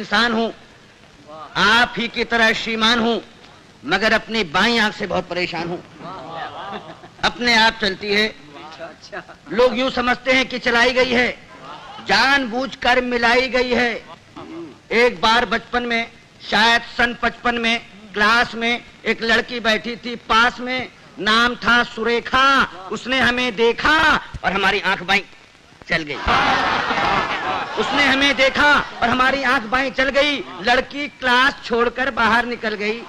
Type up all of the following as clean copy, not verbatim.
इंसान हूँ, आप ही की तरह श्रीमान हूँ, मगर अपनी बाईं आंख से बहुत परेशान हूँ। अपने आप चलती है, लोग यूं समझते हैं कि चलाई गई है, जानबूझकर मिलाई गई है। एक बार बचपन में, शायद सन 55 में, क्लास में एक लड़की बैठी थी पास में, नाम था सुरेखा। उसने हमें देखा और हमारी आंख बाईं चल गई। उसने हमें देखा और हमारी आंख बाईं चल गई। लड़की क्लास छोड़कर बाहर निकल गई।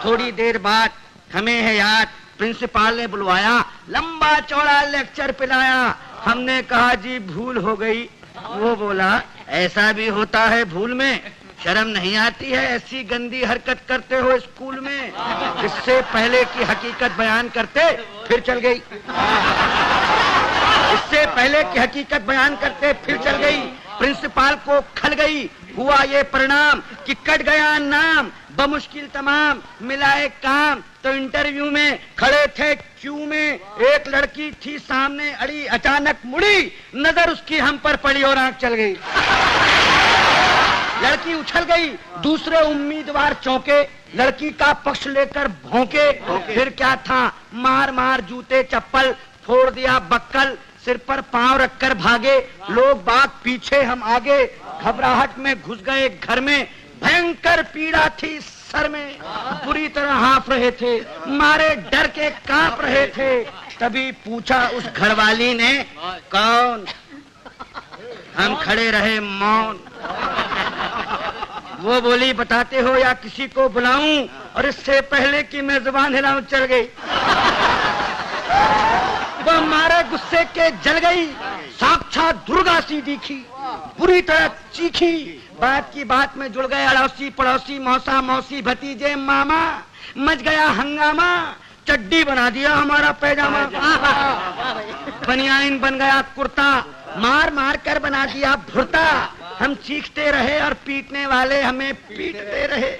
थोड़ी देर बाद हमें है याद, प्रिंसिपल ने बुलवाया, लंबा चौड़ा लेक्चर पिलाया। हमने कहा जी भूल हो गई। वो बोला ऐसा भी होता है भूल में, शर्म नहीं आती है, ऐसी गंदी हरकत करते हो स्कूल में। इससे पहले की हकीकत बयान करते फिर चल गई। इससे पहले की हकीकत बयान करते फिर चल गई। प्रिंसिपल को खल गई। हुआ ये परिणाम कि कट गया नाम, बमुश्किल तमाम मिलाए काम। तो इंटरव्यू में खड़े थे क्यू में, एक लड़की थी सामने अड़ी, अचानक मुड़ी, नजर उसकी हम पर पड़ी और आंख चल गई। लड़की उछल गई, दूसरे उम्मीदवार चौंके, लड़की का पक्ष लेकर भौंके। फिर क्या था, मार मार जूते चप्पल, फोड़ दिया बक्कल, सिर पर पांव रखकर भागे। लोग बाग पीछे, हम आगे, घबराहट में घुस गए घर में। भयंकर पीड़ा थी सर में, बुरी तरह हाँफ रहे थे, मारे डर के कांप रहे थे। तभी पूछा उस घरवाली ने, कौन? हम खड़े रहे मौन। वो बोली बताते हो या किसी को बुलाऊं? और इससे पहले कि मैं जुबान हिलाऊं चल गई। वो मारे गुस्से के जल गई, साक्षात दुर्गा सी दिखी, बुरी तरह चीखी। बात की बात में जुड़ गए अड़ोसी पड़ोसी, मौसा मौसी भतीजे मामा। मच गया हंगामा, चड्डी बना दिया हमारा पैजामा, बनियाइन बन गया कुर्ता, मार मार कर बना दिया भुर्ता। हम चीखते रहे और पीटने वाले हमें पीटते रहे।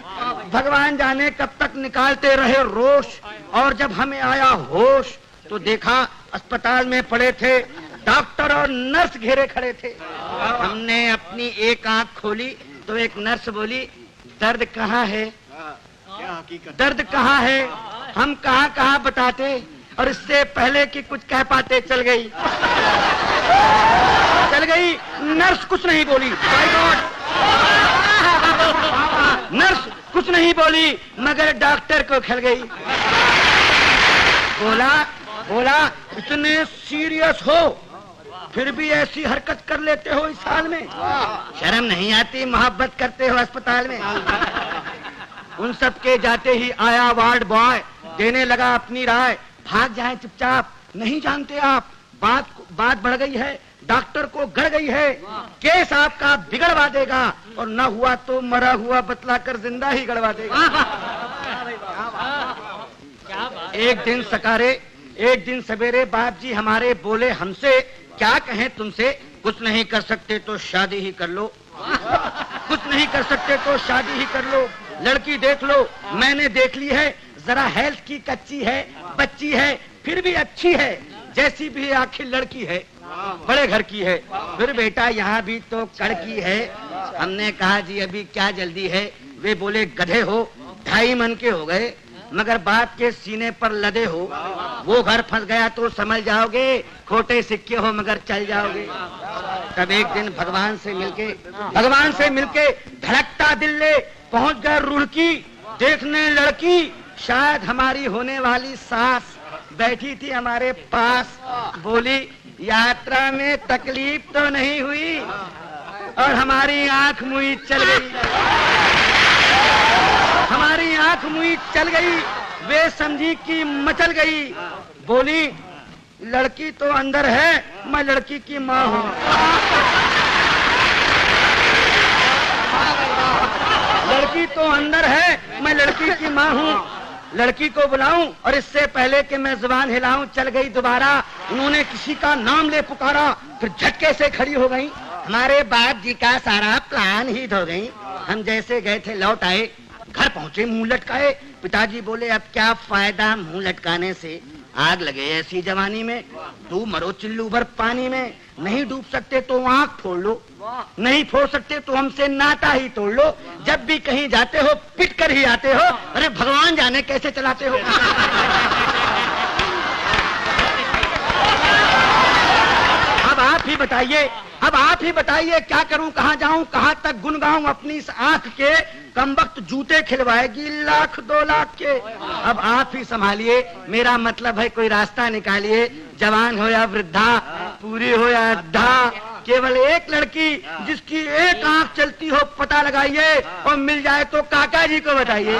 भगवान जाने कब तक निकालते रहे रोष। और जब हमें आया होश तो देखा अस्पताल में पड़े थे डॉक्टर और नर्स घेरे खड़े थे। हमने अपनी एक आंख खोली तो एक नर्स बोली, दर्द कहाँ है? दर्द कहाँ है? हम कहाँ कहाँ बताते, और इससे पहले कि कुछ कह पाते चल गई। चल गई। नर्स कुछ नहीं बोली, बाय गॉड। नर्स कुछ नहीं बोली, मगर डॉक्टर को खल गई। बोला इतने सीरियस हो फिर भी ऐसी हरकत कर लेते हो इस हाल में, शर्म नहीं आती? मोहब्बत करते हो अस्पताल में। उन सब के जाते ही आया वार्ड बॉय, देने लगा अपनी राय, भाग जाए चुपचाप, नहीं जानते आप बात बढ़ गई है, डॉक्टर को गड़ गई है, केस आपका बिगड़वा देगा, और न हुआ तो मरा हुआ बतलाकर जिंदा ही गड़वा देगा। एक दिन सवेरे बाप जी हमारे बोले हमसे, क्या कहें तुमसे, कुछ नहीं कर सकते तो शादी ही कर लो, कुछ नहीं कर सकते तो शादी ही कर लो। लड़की देख लो, मैंने देख ली है, जरा हेल्थ की कच्ची है, बच्ची है, फिर भी अच्छी है, जैसी भी आखिर लड़की है, बड़े घर की है, फिर बेटा यहाँ भी तो कड़की है। हमने कहा जी अभी क्या जल्दी है? वे बोले गधे हो, 2.5 मन के हो गए, मगर बाप के सीने पर लदे हो। वो घर फंस गया तो समझ जाओगे, खोटे सिक्के हो मगर चल जाओगे। तब एक दिन भगवान से मिलके धड़कता दिल ले पहुंच गए रुड़की, देखने लड़की, शायद हमारी होने वाली सास बैठी थी हमारे पास। बोली यात्रा में तकलीफ तो नहीं हुई? और हमारी आंख मुई चल गई, हमारी आंख मुई चल गई। वे समझी कि मचल गई। बोली लड़की तो अंदर है, मैं लड़की की माँ हूँ। लड़की तो अंदर है, मैं लड़की की माँ हूँ। लड़की को बुलाऊं और इससे पहले कि मैं जुबान हिलाऊं चल गई दोबारा। उन्होंने किसी का नाम ले पुकारा, फिर झटके से खड़ी हो गई। हमारे बाप जी का सारा प्लान ही धो गई। हम जैसे गए थे लौट आए, घर पहुंचे मुंह लटकाए। पिताजी बोले अब क्या फायदा मुंह लटकाने से, आग लगे ऐसी जवानी में, तू मरो चिल्लू भर पानी में। नहीं डूब सकते तो आंख फोड़ लो, नहीं फोड़ सकते तो हमसे नाता ही तोड़ लो। जब भी कहीं जाते हो पिट कर ही आते हो, अरे भगवान जाने कैसे चलाते हो। अब आप ही बताइए, अब आप ही बताइए क्या करूं, कहां जाऊं, कहां तक गुन गाऊं अपनी इस आंख के। कमबख्त जूते खिलवाएगी लाख 2 लाख के। अब आप ही संभालिए, मेरा मतलब है कोई रास्ता निकालिए। जवान हो या वृद्धा, पूरी हो या अद्धा, केवल एक लड़की जिसकी एक आंख चलती हो पता लगाइए, और मिल जाए तो काका जी को बताइए।